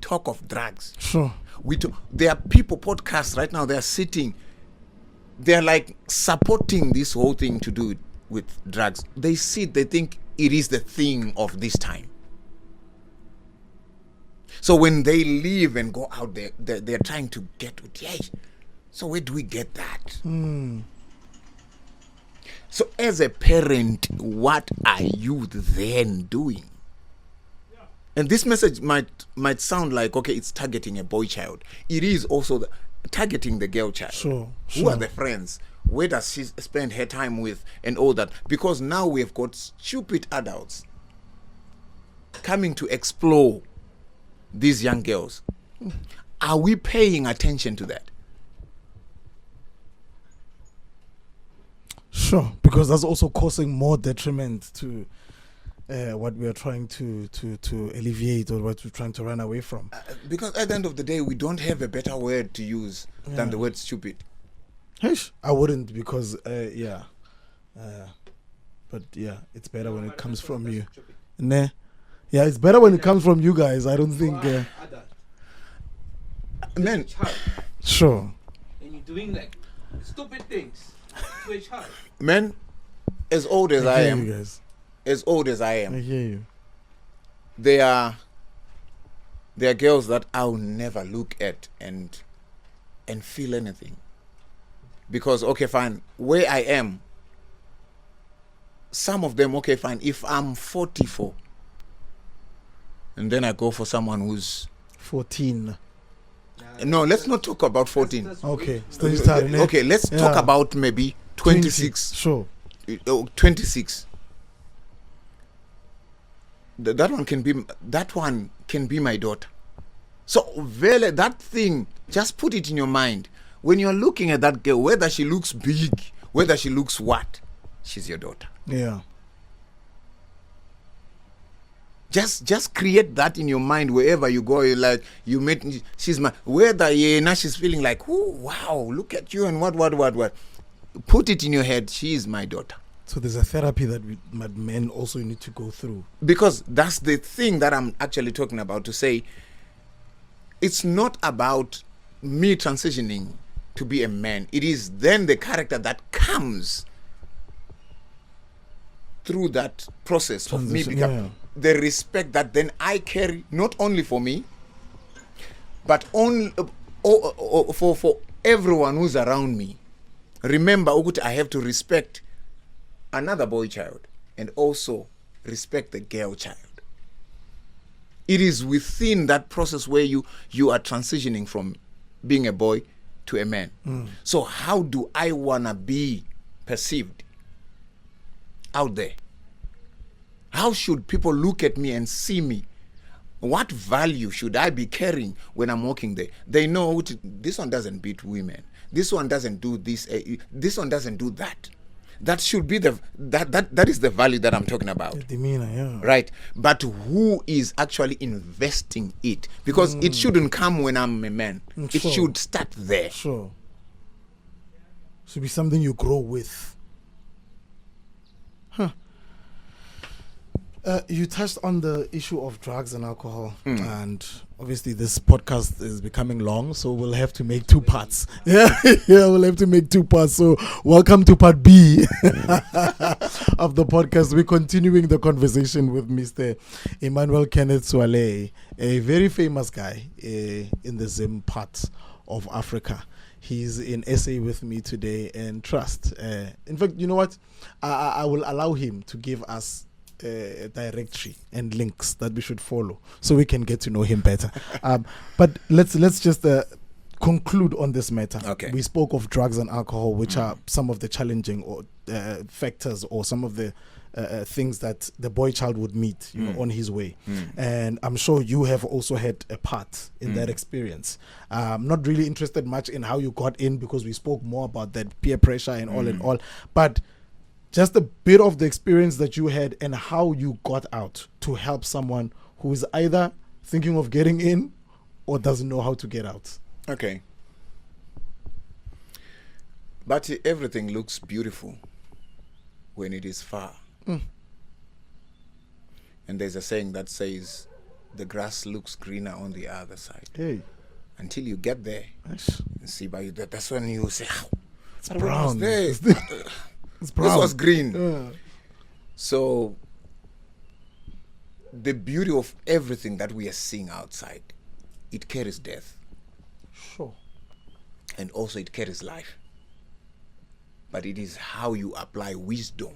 talk of drugs. Sure. There are people, podcasts right now, they're sitting, they're like supporting this whole thing to do with drugs. They think it is the thing of this time. So when they leave and go out there, they're trying to get with, yeah. So where do we get that? So as a parent, what are you then doing? And this message might sound like, okay, it's targeting a boy child. It is also targeting the girl child. Sure. Who are the friends? Where does she spend her time with and all that? Because now we've got stupid adults coming to explore these young girls. Are we paying attention to that? Sure, because that's also causing more detriment to what we are trying to alleviate, or what we're trying to run away from. Because at the end of the day, we don't have a better word to use than the word stupid. I wouldn't, because but yeah, it's better when it comes from you. Nah. Yeah, it's better when it comes from you guys. I don't think. Man, sure. And you're doing like stupid things to a child. Man, as old as I am, you guys. As old as I am, I hear you. There are girls that I'll never look at and feel anything. Because, okay, fine, where I am, some of them, okay, fine, if I'm 44, and then I go for someone who's 14. No, let's not talk about 14. Okay. Okay, let's talk about maybe 26. 20. Sure. 26. That one can be my daughter. So really, that thing, just put it in your mind. When you're looking at that girl, whether she looks big, whether she looks what, she's your daughter. Yeah. Just create that in your mind wherever you go. You're like, you met, she's my, whether now she's feeling like, oh wow, look at you and what. Put it in your head, she is my daughter. So there's a therapy that men also need to go through. Because that's the thing that I'm actually talking about, to say it's not about me transitioning to be a man. It is then the character that comes through that process of me becoming the respect that then I carry, not only for me, but for everyone who's around me. Remember, I have to respect another boy child and also respect the girl child. It is within that process where you are transitioning from being a boy to a man. So how do I want to be perceived out there? How should people look at me and see me? What value should I be carrying when I'm walking there? They know this one doesn't beat women. This one doesn't do this. This one doesn't do that. That should be that is the value that I'm talking about. The demeanor, yeah. Right. But who is actually investing it? Because it shouldn't come when I'm a man. It should start there. Sure. It should be something you grow with. Huh. You touched on the issue of drugs and alcohol, and obviously this podcast is becoming long, so we'll have to make two parts. We'll have to make two parts. So welcome to part B of the podcast. We're continuing the conversation with Mr. Emmanuel Kenneth Suwaleyi, a very famous guy in the Zim part of Africa. He's in SA with me today, and trust. In fact, you know what? I will allow him to give us directory and links that we should follow so we can get to know him better. But let's just conclude on this matter. Okay. We spoke of drugs and alcohol, which are some of the challenging or factors, or some of the things that the boy child would meet, on his way. And I'm sure you have also had a part in that experience. I'm not really interested much in how you got in, because we spoke more about that peer pressure and all, but just a bit of the experience that you had and how you got out to help someone who is either thinking of getting in or doesn't know how to get out. Okay. But everything looks beautiful when it is far. And there's a saying that says, the grass looks greener on the other side. Hey. Until you get there, Nice. and see by that's when you say, "Ow, It's but when I was brown. there, It's this brown. was green." Yeah. So the beauty of everything that we are seeing outside, it carries death, Sure. and also it carries life. But it is how you apply wisdom.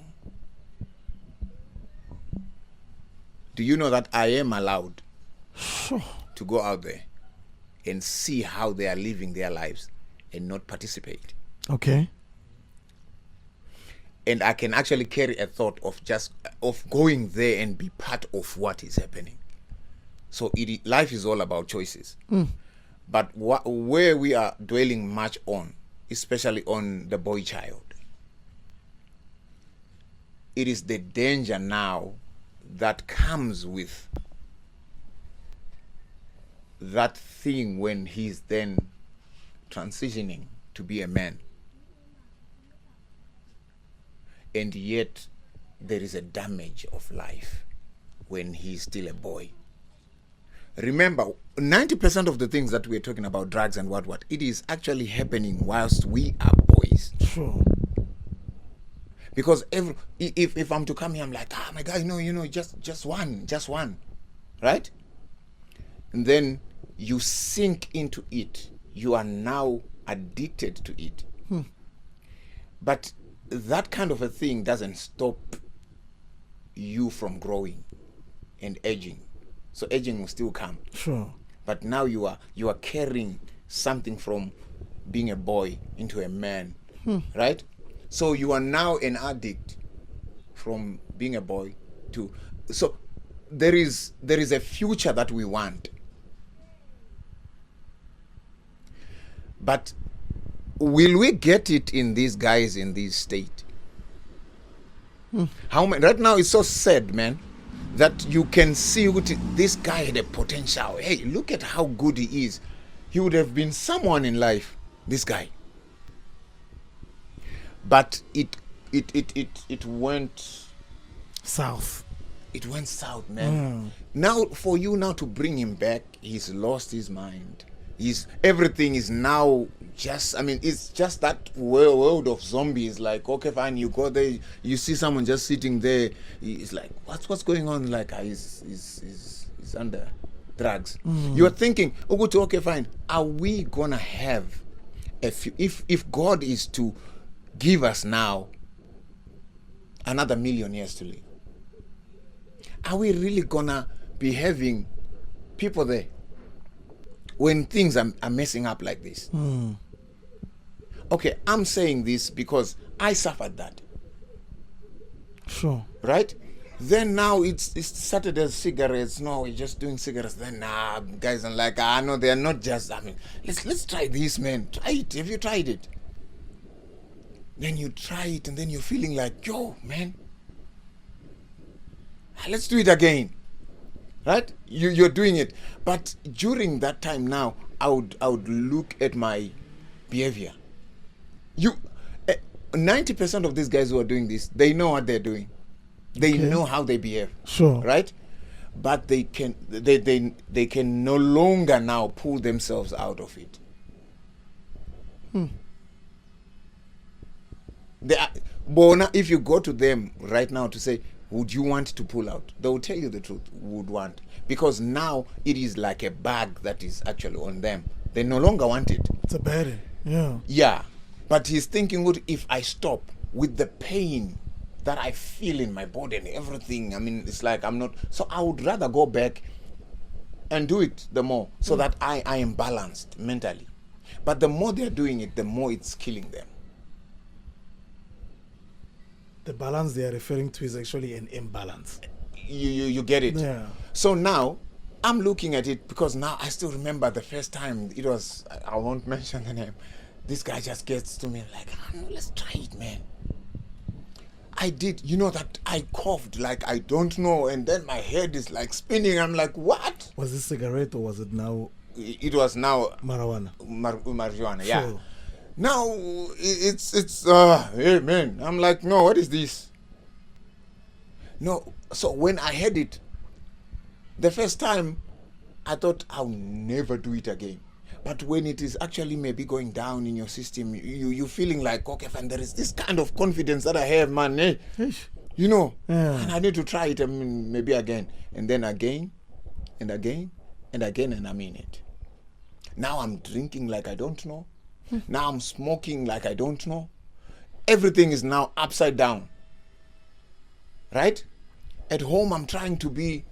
Do you know that I am allowed Sure. to go out there and see how they are living their lives and not participate? Okay. And I can actually carry a thought of going there and be part of what is happening. So life is all about choices. But where we are dwelling much on, especially on the boy child, it is the danger now that comes with that thing when he's then transitioning to be a man. And yet there is a damage of life when he's still a boy. Remember, 90% of the things that we're talking about, drugs and what, it is actually happening whilst we are boys. Sure. Because if I'm to come here, I'm like, my guy, just one, right? And then you sink into it. You are now addicted to it. But that kind of a thing doesn't stop you from growing and aging. So aging will still come. Sure. But now you are carrying something from being a boy into a man, right? So you are now an addict from being a boy to. So there is a future that we want, but will we get it in these guys in this state? How many right now? It's so sad, man, that you can see this guy had a potential. Hey, look at how good he is. He would have been someone in life, this guy. But it went South. It went south, man. Now for you now to bring him back, he's lost his mind. Everything is now it's just that world of zombies. Like, okay, fine, you go there, you see someone just sitting there. It's like, what's going on? Like, he's under drugs. You're thinking, okay, fine. Are we gonna have if God is to give us now another 1,000,000 years to live? Are we really gonna be having people there when things are messing up like this? Okay, I'm saying this because I suffered that. Sure. Right? Then now it started as cigarettes. No, we're just doing cigarettes. Then guys are like, no, they're not just. Let's try this, man. Try it. Have you tried it? Then you try it, and then you're feeling like, yo, man, let's do it again. Right? You're doing it. But during that time now, I would look at my behavior. 90% of these guys who are doing this, they know what they're doing. They know how they behave. Sure. Right? But they can no longer now pull themselves out of it. Bona, if you go to them right now to say, would you want to pull out? They will tell you the truth, would want. Because now it is like a bag that is actually on them. They no longer want it. It's a burden. Yeah. Yeah. But he's thinking, what if I stop with the pain that I feel in my body and everything? It's like I'm not. So I would rather go back and do it the more so that I am balanced mentally. But the more they're doing it, the more it's killing them. The balance they are referring to is actually an imbalance. You get it? Yeah. So now I'm looking at it because now I still remember the first time it was, I won't mention the name. This guy just gets to me like, let's try it, man. I did, that I coughed like I don't know, and then my head is like spinning. I'm like, what? Was it cigarette or was it now It was now marijuana? Marijuana, yeah. Sure. Now it's hey man, I'm like, no, what is this? No, so when I had it, The first time, I thought I'll never do it again. But when it is actually maybe going down in your system, you feeling like, okay, fine, there is this kind of confidence that I have, man. Eh? You know, and I need to try it. I mean, maybe again, and then again, and again, and again, and I mean it. Now I'm drinking like I don't know. Now I'm smoking like I don't know. Everything is now upside down. Right? At home, I'm trying to be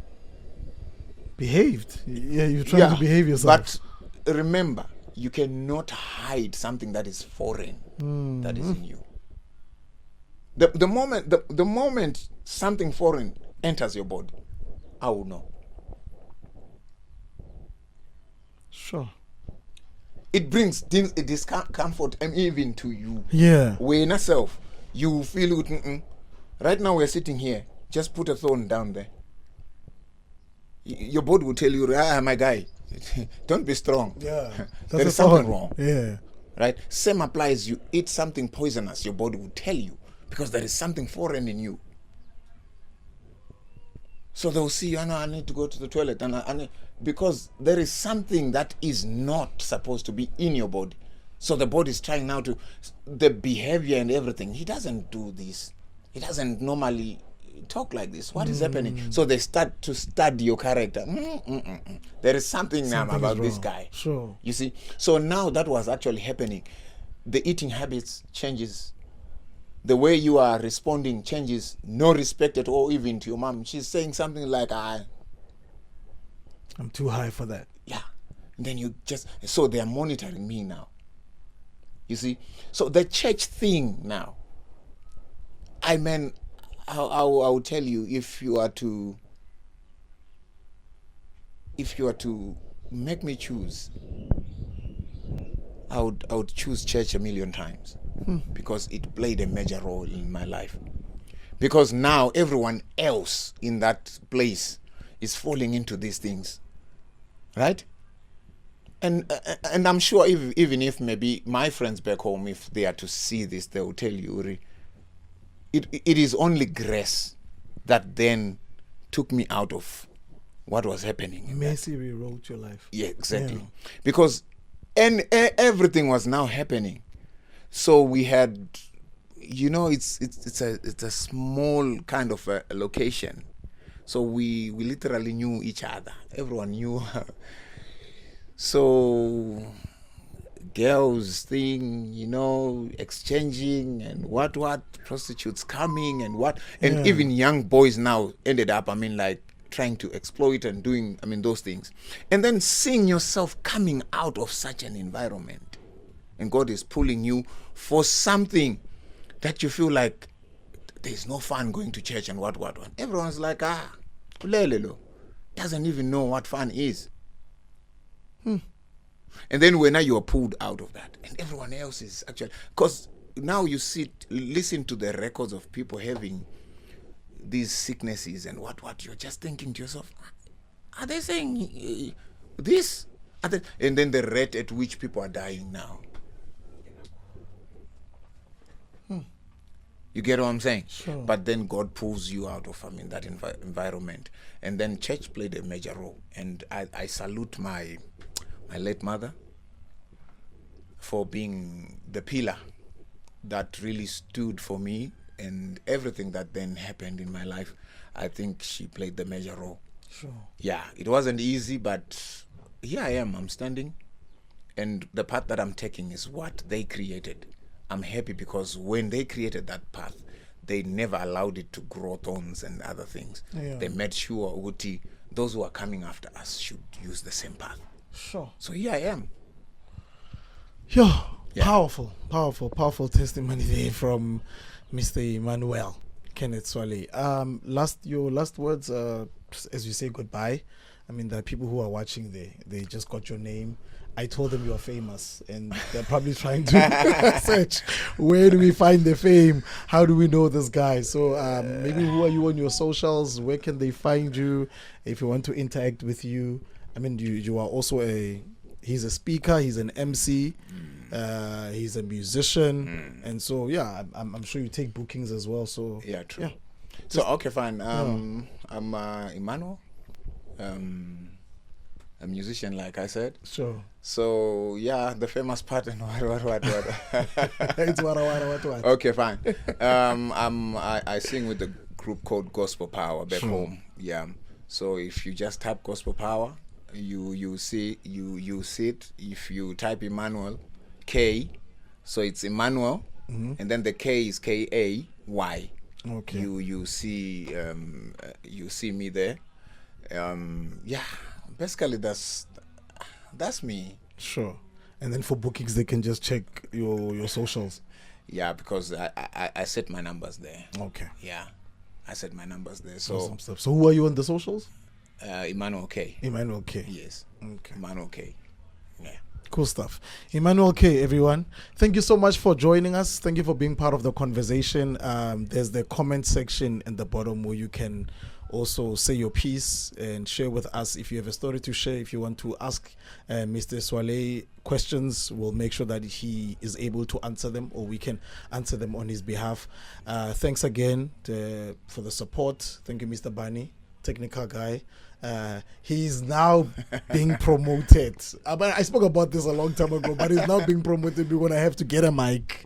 behaved. Yeah, you're trying to behave yourself. But remember, you cannot hide something that is foreign, that is in you. The moment something foreign enters your body, I will know. Sure. It brings discomfort even to you. Yeah. When yourself, you feel it. Right now we're sitting here. Just put a thorn down there. Your body will tell you, my guy, don't be strong. Yeah. There is something wrong. Yeah. Right? Same applies. You eat something poisonous, your body will tell you because there is something foreign in you. So they'll see, I need to go to the toilet. Because there is something that is not supposed to be in your body. So the body is trying now to, the behavior and everything. He doesn't do this. He doesn't normally talk like this. What is happening? So they start to study your character. There is something now about this guy. Sure. You see? So now that was actually happening. The eating habits changes. The way you are responding changes. No respect at all, even to your mom. She's saying something like, I'm too high for that. Yeah. And then you just, so they are monitoring me now. You see? So the church thing now, I will tell you, if you are to make me choose, I would choose church a million times because it played a major role in my life. Because now everyone else in that place is falling into these things, right? And I'm sure even if maybe my friends back home, if they are to see this, they will tell you, it is only grace that then took me out of what was happening. Mercy rewrote your life. Yeah, exactly. Yeah. Because everything was now happening. So we had, it's a small kind of a location. So we literally knew each other. Everyone knew her. So girls thing, exchanging and what, prostitutes coming and what. And even young boys now ended up, trying to exploit and doing, those things. And then seeing yourself coming out of such an environment. And God is pulling you for something that you feel like there's no fun going to church and what. Everyone's like, ulelelo. Doesn't even know what fun is. And then when you are pulled out of that, and everyone else is actually, because now you listen to the records of people having these sicknesses and what, you're just thinking to yourself, are they saying this? And then the rate at which people are dying now. You get what I'm saying? Sure. But then God pulls you out of that environment. And then church played a major role. And I salute my late mother for being the pillar that really stood for me, and everything that then happened in my life, I think she played the major role. Sure. Yeah, it wasn't easy, but here I am, I'm standing, and the path that I'm taking is what they created. I'm happy because when they created that path, they never allowed it to grow thorns and other things. Yeah. They made sure those who are coming after us should use the same path. Sure. So here I am. Yeah. Powerful testimony there from Mr. Emmanuel Kenneth Suwaleyi. Your last words, as you say goodbye. There are people who are watching there. They just got your name. I told them you are famous, and they're probably trying to search, where do we find the fame? How do we know this guy? So maybe who are you on your socials? Where can they find you if you want to interact with you? You are also he's a speaker, he's an MC, he's a musician, and so I'm sure you take bookings as well. So true. So okay, fine. I'm Emmanuel a musician, like I said. Sure. So yeah, the famous part and what. It's what. Okay, fine. I sing with the group called Gospel Power back home. Yeah. So if you just type Gospel Power, you see it. If you type Emmanuel K, so it's Emmanuel, and then the K is Kay. Okay. You see me there. Yeah. Basically, that's me. Sure. And then for bookings, they can just check your socials. Yeah, because I set my numbers there. Okay. Yeah, I set my numbers there. So awesome stuff. So who are you on the socials? Emmanuel K. Emmanuel K. Yes. Okay. Emmanuel K. Yeah. Cool stuff. Emmanuel K, everyone. Thank you so much for joining us. Thank you for being part of the conversation. There's the comment section in the bottom where you can also say your piece and share with us if you have a story to share. If you want to ask Mr. Suwaleyi questions, we'll make sure that he is able to answer them, or we can answer them on his behalf. Thanks again for the support. Thank you, Mr. Bunny, technical guy. He's now being promoted. I spoke about this a long time ago, but he's now being promoted. We're gonna have to get a mic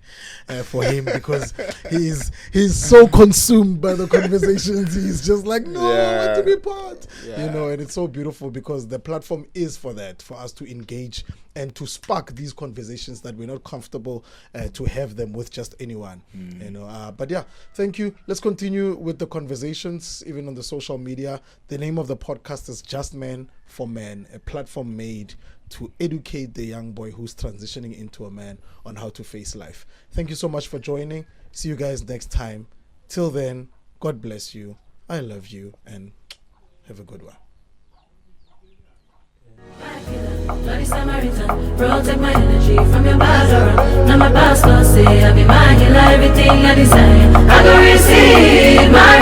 for him because he's so consumed by the conversations. He's just like, no, I want to be part. You know, and it's so beautiful because the platform is for that, for us to engage and to spark these conversations that we're not comfortable to have them with just anyone. You know, but yeah, thank you. Let's continue with the conversations, even on the social media. The name of the podcast is JustMen4Men, a platform made to educate the young boy who's transitioning into a man on how to face life. Thank you so much for joining. See you guys next time. Till then, God bless you. I love you, and have a good one. Bloody Samaritan, protect my energy from your bad aura. Now my pastor say I be my healer, everything I desire I go receive my